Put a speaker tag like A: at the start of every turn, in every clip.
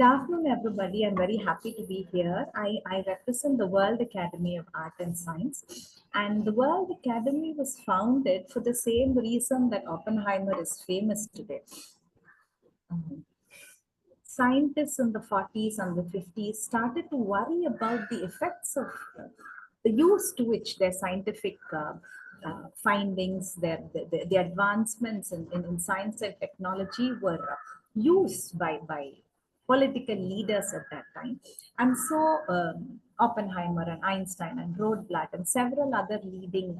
A: afternoon, everybody. I'm very happy to be here. I represent the World Academy of Art and Science. And the World Academy was founded for the same reason that Oppenheimer is famous today. Um, Scientists in the 40s and the 50s started to worry about the effects of the use to which their scientific findings, the advancements in science and technology were used by political leaders at that time. And so Oppenheimer and Einstein and Rothblatt and several other leading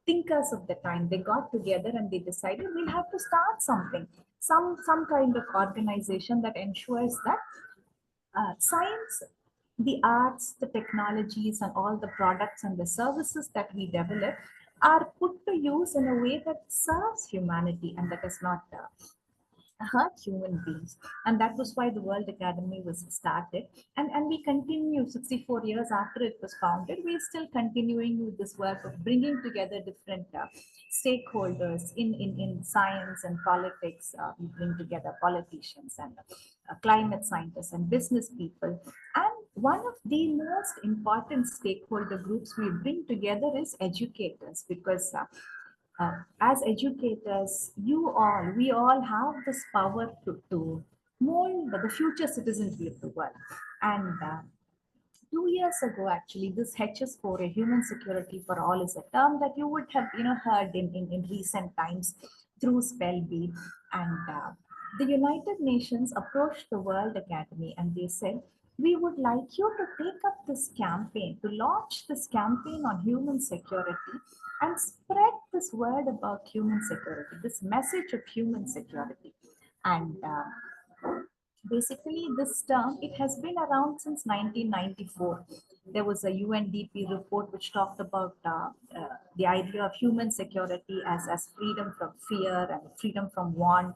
A: thinkers of the time, they got together and they decided we'll have to start something, some kind of organization that ensures that science, the arts, the technologies, and all the products and the services that we develop are put to use in a way that serves humanity and that does not hurt human beings. And that was why the World Academy was started. And we continue 64 years after it was founded. We're still continuing with this work of bringing together different stakeholders in science and politics. We bring together politicians and climate scientists and business people. And one of the most important stakeholder groups we bring together is educators, because as educators, we all have this power to mold the future citizenry of the world. And 2 years ago, actually, this HS4, a human security for all, is a term that you would have heard in recent times through Spell Bee. And the United Nations approached the World Academy and they said, we would like you to take up this campaign, to launch this campaign on human security and spread this word about human security, this message of human security. And basically, this term, it has been around since 1994. There was a UNDP report which talked about the idea of human security as freedom from fear and freedom from want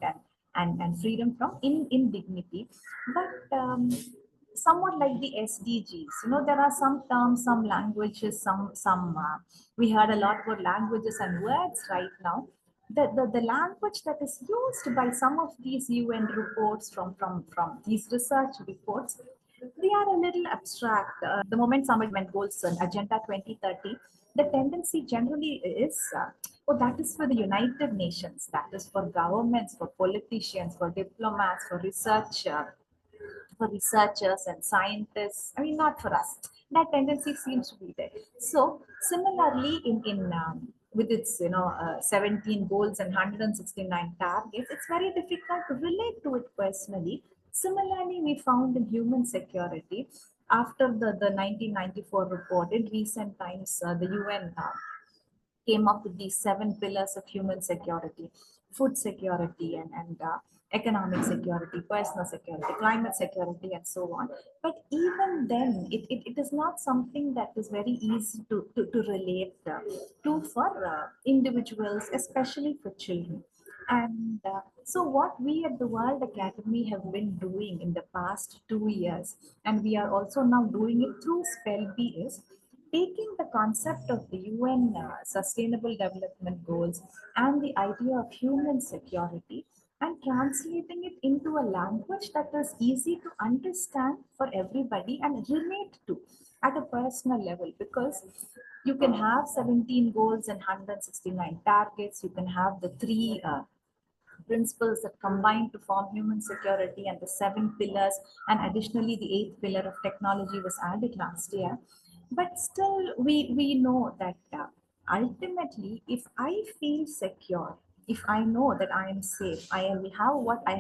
A: and freedom from indignity. But somewhat like the SDGs, there are some terms, some languages, we heard a lot about languages and words right now. The language that is used by some of these UN reports from these research reports, they are a little abstract. The moment somebody went goals on Agenda 2030, the tendency generally is, oh, that is for the United Nations, that is for governments, for politicians, for diplomats, for researchers and scientists. I mean, not for us. That tendency seems to be there. So similarly, in with its 17 goals and 169 targets, it's very difficult to relate to it personally. Similarly, we found in human security, after the 1994 report, in recent times, the UN came up with these 7 pillars of human security: food security and economic security, personal security, climate security, and so on. But even then, it is not something that is very easy to relate to for individuals, especially for children. And so what we at the World Academy have been doing in the past 2 years, and we are also now doing it through SpellBee, is taking the concept of the UN Sustainable Development Goals and the idea of human security and translating it into a language that is easy to understand for everybody and relate to at a personal level. Because you can have 17 goals and 169 targets, you can have the three principles that combine to form human security and the 7 pillars, and additionally the 8th pillar of technology was added last year. But still, we know that ultimately, if I feel secure, if I know that I am safe, I will have what I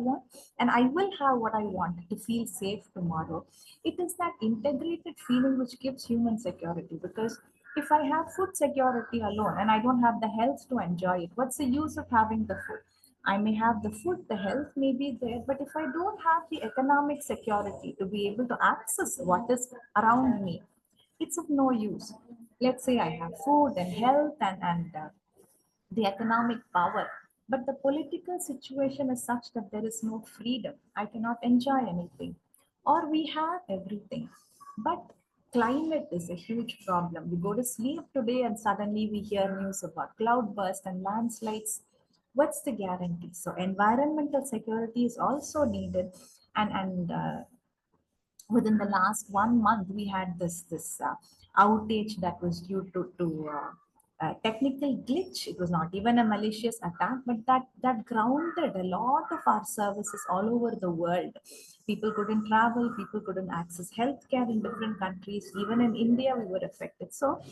A: want, and I will have what I want to feel safe tomorrow. It is that integrated feeling which gives human security. Because if I have food security alone and I don't have the health to enjoy it, what's the use of having the food? I may have the food, the health may be there, but if I don't have the economic security to be able to access what is around me, it's of no use. Let's say I have food and health and the economic power, but the political situation is such that there is no freedom. I cannot enjoy anything. Or we have everything, but climate is a huge problem. We go to sleep today and suddenly we hear news about cloudburst and landslides. What's the guarantee? So environmental security is also needed. And within the last 1 month, we had this outage that was due to a technical glitch. It was not even a malicious attack, but that grounded a lot of our services all over the world. People couldn't travel, people couldn't access healthcare in different countries. Even in India, we were affected. So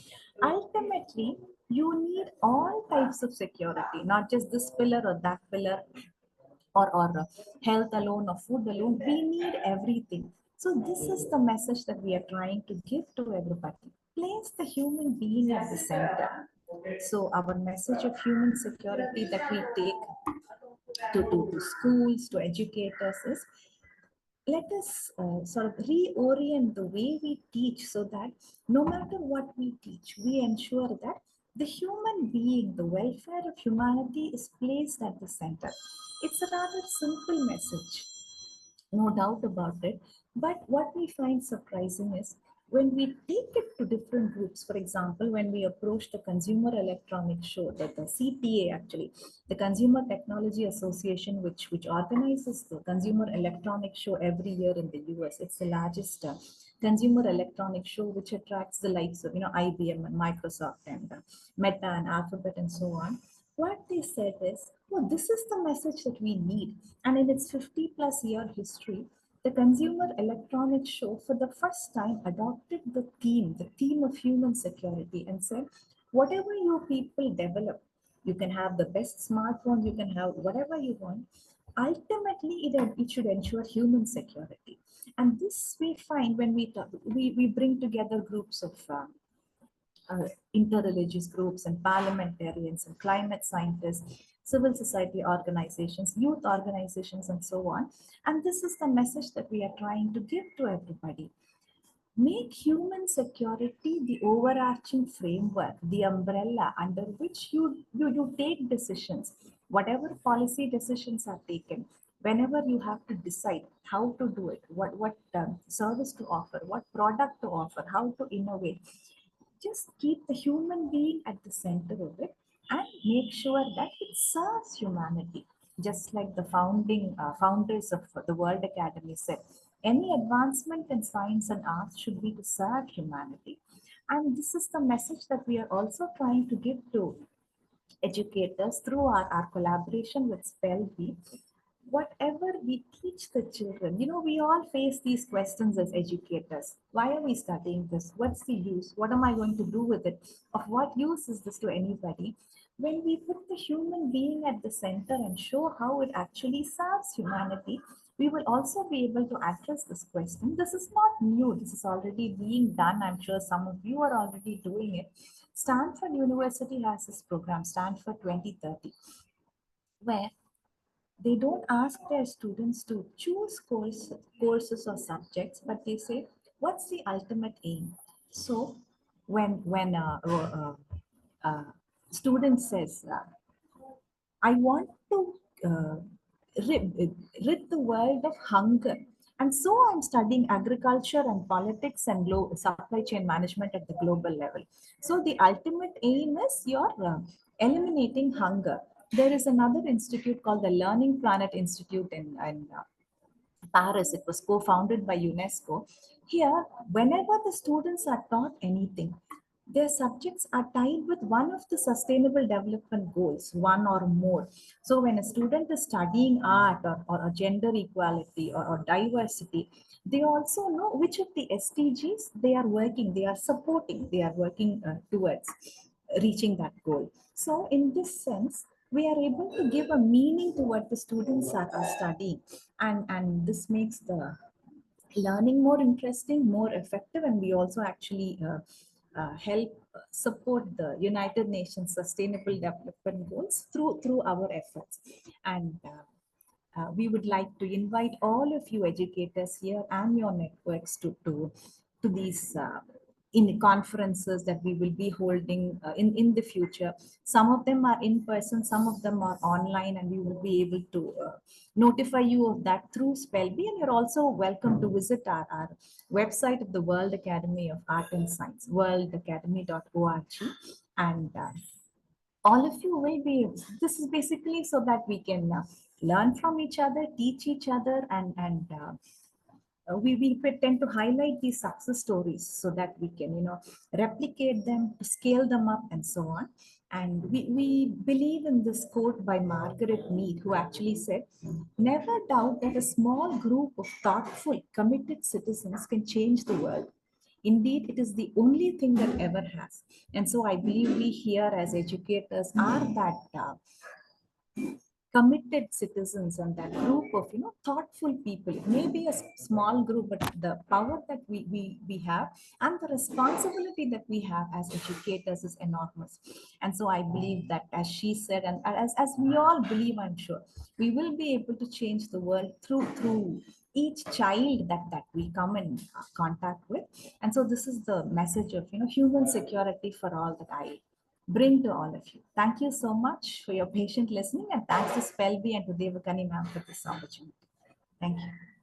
A: ultimately, you need all types of security, not just this pillar or that pillar, or health alone or food alone. We need everything. So this is the message that we are trying to give to everybody. Place the human being at the center. So our message of human security that we take to schools, to educators is, let us sort of reorient the way we teach, so that no matter what we teach, we ensure that the human being, the welfare of humanity is placed at the center. It's a rather simple message, no doubt about it. But what we find surprising is when we take it to different groups. For example, when we approach the Consumer Electronics Show, the CTA actually, the Consumer Technology Association, which organizes the Consumer Electronics Show every year in the US. It's the largest consumer electronics show, which attracts the likes of IBM and Microsoft and Meta and Alphabet and so on. What they said is, oh, this is the message that we need. And in its 50 plus year history, the Consumer Electronics Show for the first time adopted the theme of human security, and said, whatever you people develop, you can have the best smartphone, you can have whatever you want. Ultimately, it should ensure human security. And this we find when we bring together groups of interreligious groups and parliamentarians and climate scientists, civil society organizations, youth organizations, and so on. And this is the message that we are trying to give to everybody. Make human security the overarching framework, the umbrella under which you take decisions. Whatever policy decisions are taken, whenever you have to decide how to do it, what service to offer, what product to offer, how to innovate, just keep the human being at the center of it and make sure that it serves humanity. Just like the founders of the World Academy said, any advancement in science and arts should be to serve humanity. And this is the message that we are also trying to give to educators through our collaboration with SpellBee. Whatever we teach the children, we all face these questions as educators. Why are we studying this? What's the use? What am I going to do with it? Of what use is this to anybody? When we put the human being at the center and show how it actually serves humanity, we will also be able to address this question. This is not new. This is already being done. I'm sure some of you are already doing it. Stanford University has this program, Stanford 2030, where they don't ask their students to choose courses or subjects, but they say, what's the ultimate aim? So when student says, I want to uh, rid the world of hunger, and so I'm studying agriculture and politics and supply chain management at the global level. So the ultimate aim is you're eliminating hunger. There is another institute called the Learning Planet Institute in Paris. It was co-founded by UNESCO. Here, whenever the students are taught anything, their subjects are tied with one of the sustainable development goals, one or more. So when a student is studying art or gender equality or diversity, they also know which of the SDGs they are supporting, they are working towards reaching that goal. So in this sense, we are able to give a meaning to what the students are studying. And this makes the learning more interesting, more effective, and we also actually help support the United Nations Sustainable Development Goals through our efforts. And we would like to invite all of you educators here and your networks to these in conferences that we will be holding in the future. Some of them are in person, some of them are online, and we will be able to notify you of that through SpellBee. And you're also welcome to visit our website of the World Academy of Art and Science, worldacademy.org. And all of you will be, this is basically so that we can learn from each other, teach each other, and we tend to highlight these success stories so that we can, replicate them, scale them up, and so on. And we believe in this quote by Margaret Mead, who actually said, never doubt that a small group of thoughtful, committed citizens can change the world. Indeed, it is the only thing that ever has. And so I believe we here as educators are that committed citizens and that group of thoughtful people. It may be a small group, but the power that we have and the responsibility that we have as educators is enormous. And so I believe that, as she said, and as we all believe, I'm sure we will be able to change the world through each child that we come in contact with. And so this is the message of human security for all that I bring to all of you. Thank you so much for your patient listening, and thanks to Spelby and to Devakani ma'am for this opportunity. Thank you.